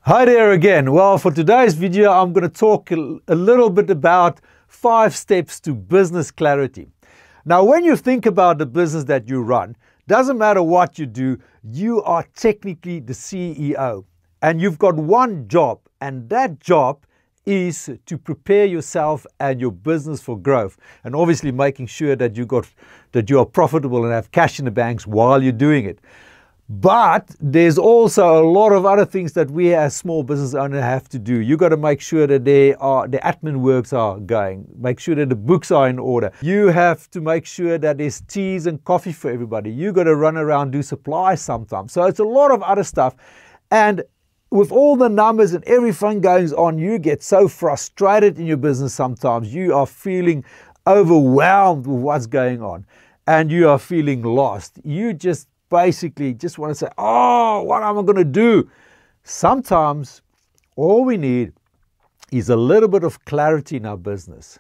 Hi there again. Well, for today's video, I'm going to talk a little bit about 5 steps to business clarity. Now, when you think about the business that you run, doesn't matter what you do, you are technically the CEO. And you've got one job, and that job is to prepare yourself and your business for growth. And obviously making sure that you are profitable and have cash in the banks while you're doing it. But there's also a lot of other things that we as small business owners have to do. You got to make sure that the admin works are going. Make sure that the books are in order. You have to make sure that there's teas and coffee for everybody. You got to run around, do supplies sometimes. So it's a lot of other stuff. And with all the numbers and everything going on, you get so frustrated in your business sometimes. You are feeling overwhelmed with what's going on. And you are feeling lost. You just basically just want to say, oh, what am I going to do? Sometimes all we need is a little bit of clarity in our business.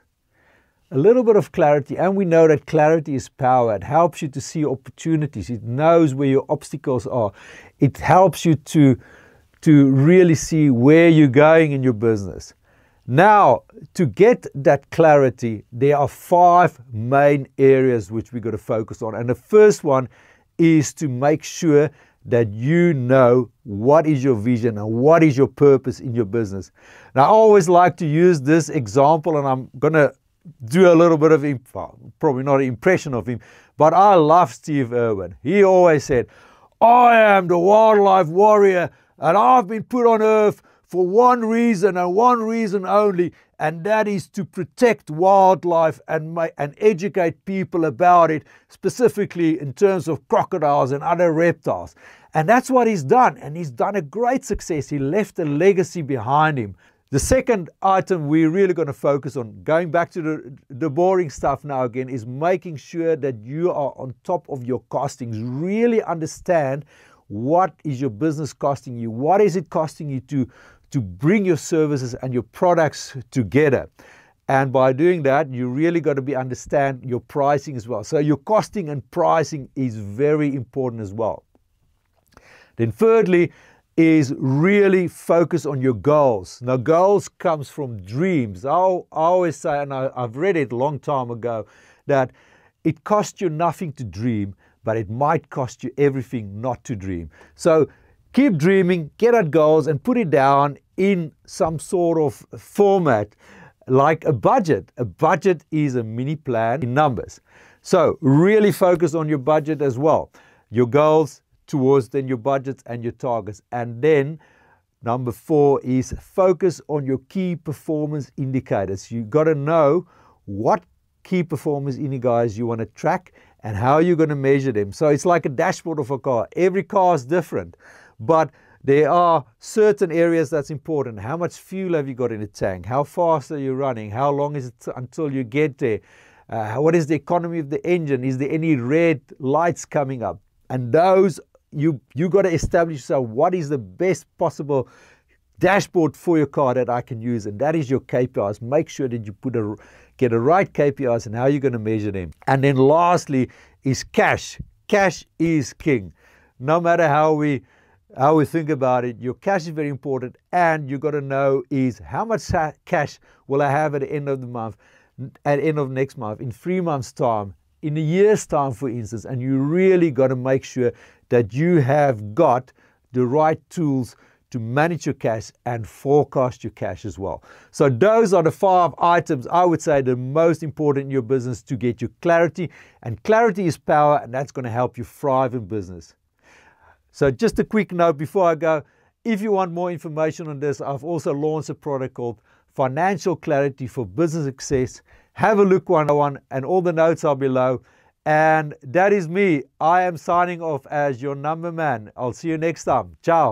A little bit of clarity, and we know that clarity is power. It helps you to see opportunities. It knows where your obstacles are. It helps you to really see where you're going in your business. Now, to get that clarity, there are 5 main areas which we've got to focus on. And the first one is to make sure that you know what is your vision and what is your purpose in your business. Now, I always like to use this example, and I'm going to do a little bit of, probably not an impression of him, but I love Steve Irwin. He always said, I am the wildlife warrior, and I've been put on earth for one reason and one reason only, and that is to protect wildlife and educate people about it, specifically in terms of crocodiles and other reptiles. And that's what he's done, and he's done a great success. He left a legacy behind him. The second item we're really going to focus on, going back to the boring stuff now again, is making sure that you are on top of your costings. Really understand what is your business costing you, what is it costing you to bring your services and your products together. And by doing that, you really got to understand your pricing as well. So your costing and pricing is very important as well. Then thirdly is really focus on your goals. Now, goals comes from dreams. I always say, and I've read it a long time ago, that it costs you nothing to dream, but it might cost you everything not to dream. So keep dreaming, get at goals, and put it down in some sort of format like a budget. A budget is a mini plan in numbers. So really focus on your budget as well. Your goals towards then your budgets and your targets. And then number 4 is focus on your key performance indicators. You got to know what key performance indicators you want to track and how you're going to measure them. So it's like a dashboard of a car. Every car is different, but there are certain areas that's important. How much fuel have you got in the tank? How fast are you running? How long is it until you get there? What is the economy of the engine? Is there any red lights coming up? And those, you got to establish yourself what is the best possible dashboard for your car that I can use, and that is your KPIs. Make sure that you get the right KPIs and how you're going to measure them. And then lastly is cash. Cash is king. No matter how we think about it, your cash is very important, and you got to know is how much cash will I have at the end of the month, at the end of next month, in 3 months' time, in a year's time, for instance. And you really got to make sure that you have got the right tools to manage your cash and forecast your cash as well. So those are the 5 items I would say the most important in your business to get you clarity. And clarity is power, and that's going to help you thrive in business. So just a quick note before I go, if you want more information on this, I've also launched a product called Financial Clarity for Business Success. Have a look one, and all the notes are below. And that is me. I am signing off as your number man. I'll see you next time. Ciao.